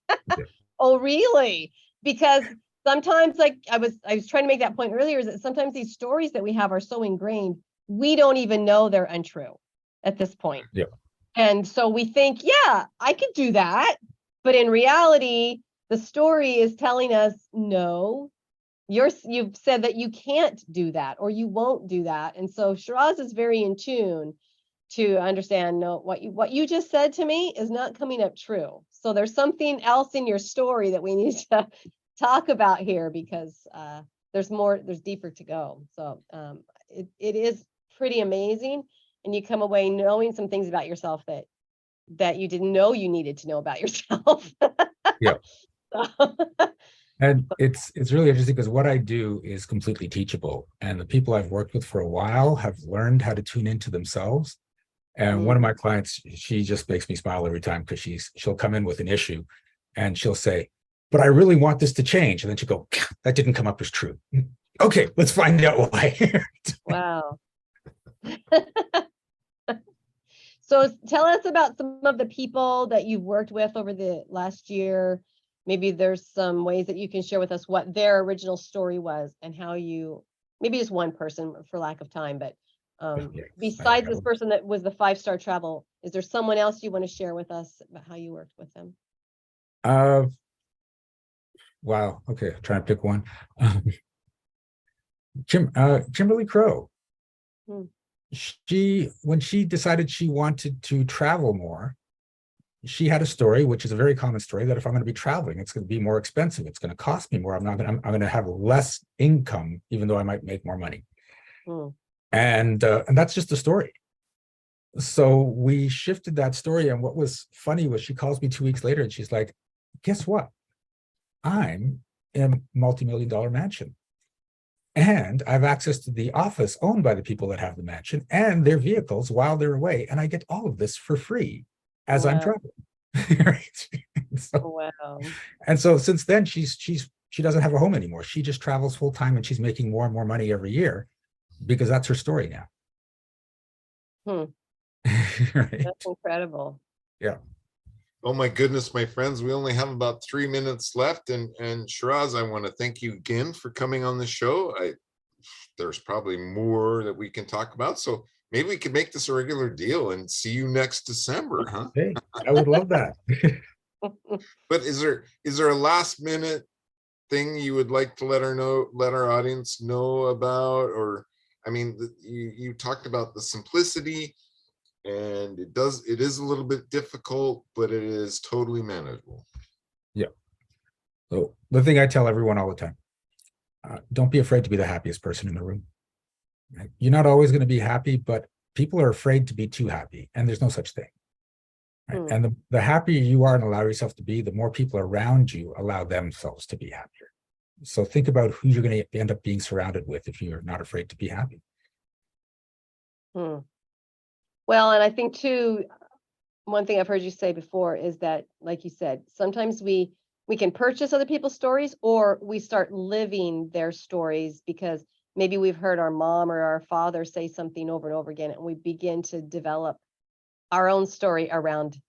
Yeah. Oh, really? Because sometimes, like I was trying to make that point earlier, is that sometimes these stories that we have are so ingrained, we don't even know they're untrue at this point. Yeah. And so we think, yeah, I could do that. But in reality, the story is telling us, no, you've said that you can't do that or you won't do that. And so Shiraz is very in tune to understand, no, what you just said to me is not coming up true. So there's something else in your story that we need to talk about here, because there's deeper to go. So it is pretty amazing. And you come away knowing some things about yourself that you didn't know you needed to know about yourself. Yeah. So, And it's really interesting because what I do is completely teachable. And the people I've worked with for a while have learned how to tune into themselves. And one of my clients, she just makes me smile every time because she'll come in with an issue and she'll say, but I really want this to change. And then she'll go, that didn't come up as true. Okay, let's find out why. wow. So tell us about some of the people that you've worked with over the last year. Maybe there's some ways that you can share with us what their original story was and how you, maybe just one person for lack of time, but besides this person that was the 5-star travel, is there someone else you want to share with us about how you worked with them? Wow. Okay, I'm trying to pick one. Kimberly Crow. When she decided she wanted to travel more, she had a story, which is a very common story, that if I'm going to be traveling, it's going to be more expensive. It's going to cost me more. I'm going to have less income, even though I might make more money. And that's just the story. So we shifted that story. And what was funny was she calls me 2 weeks later and she's like, guess what? I'm in a multi-million-dollar mansion. And I have access to the office owned by the people that have the mansion and their vehicles while they're away. And I get all of this for free as I'm traveling. Right? And so since then, she doesn't have a home anymore. She just travels full time and she's making more and more money every year because that's her story now. Right? That's incredible. Yeah. Oh my goodness, my friends, we only have about 3 minutes left. And Shiraz, I want to thank you again for coming on the show. There's probably more that we can talk about. So maybe we could make this a regular deal and see you next December, huh? Hey, I would love that. But is there a last minute thing you would like to let our audience know about? Or, I mean, you talked about the simplicity, and it is a little bit difficult, but it is totally manageable. Yeah. So the thing I tell everyone all the time, don't be afraid to be the happiest person in the room. Right? You're not always going to be happy, but people are afraid to be too happy, and there's no such thing. Right? And the happier you are and allow yourself to be, the more people around you allow themselves to be happier. So think about who you're going to end up being surrounded with if you're not afraid to be happy. Well, and I think too, one thing I've heard you say before is that, like you said, sometimes we can purchase other people's stories, or we start living their stories because maybe we've heard our mom or our father say something over and over again, and we begin to develop our own story around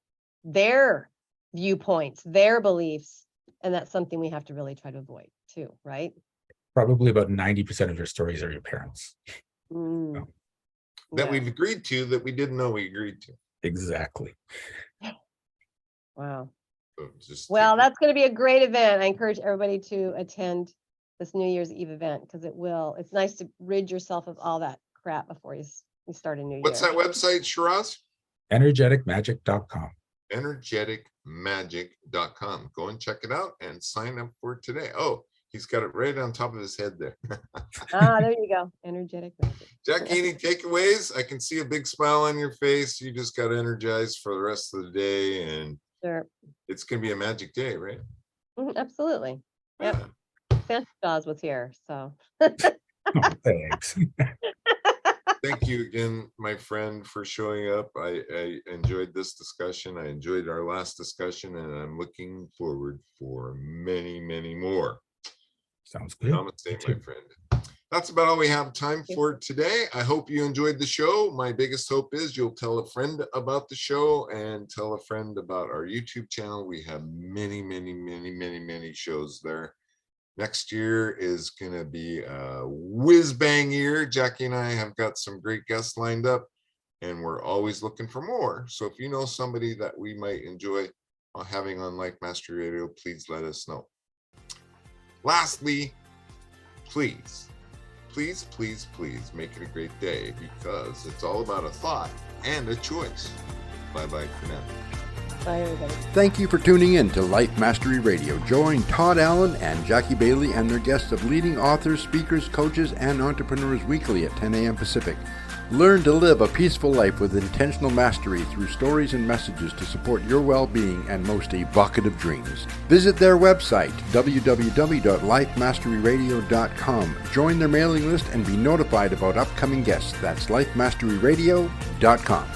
their viewpoints, their beliefs. And that's something we have to really try to avoid too, right? Probably about 90% of your stories are your parents. So. That we've agreed to, that we didn't know we agreed to. Exactly. Wow. So that's going to be a great event. I encourage everybody to attend this New Year's Eve event because it's nice to rid yourself of all that crap before you start a new year. What's that website, Shiraz? Energeticmagic.com. Energeticmagic.com. Go and check it out and sign up for today. Oh, he's got it right on top of his head there. There you go. Energetic Magic. Jackie, any takeaways? I can see a big smile on your face. You just got energized for the rest of the day, and sure, it's going to be a magic day, right? Absolutely. Yep. Santa Claus was here, so. Oh, thanks. Thank you again, my friend, for showing up. I enjoyed this discussion. I enjoyed our last discussion, and I'm looking forward for many, many more. Sounds good. Namaste, my friend. That's about all we have time for today. I hope you enjoyed the show. My biggest hope is you'll tell a friend about the show and tell a friend about our YouTube channel. We have many shows there. Next year is going to be a whiz bang year. Jackie and I have got some great guests lined up, and we're always looking for more. So if you know somebody that we might enjoy having on Life Mastery Radio, please let us know. Lastly, please make it a great day, because it's all about a thought and a choice. Bye-bye for now. Bye, everybody. Thank you for tuning in to Life Mastery Radio. Join Todd Allen and Jackie Bailey and their guests of leading authors, speakers, coaches, and entrepreneurs weekly at 10 a.m. Pacific. Learn to live a peaceful life with intentional mastery through stories and messages to support your well-being and most evocative dreams. Visit their website, www.lifemasteryradio.com. Join their mailing list and be notified about upcoming guests. That's lifemasteryradio.com.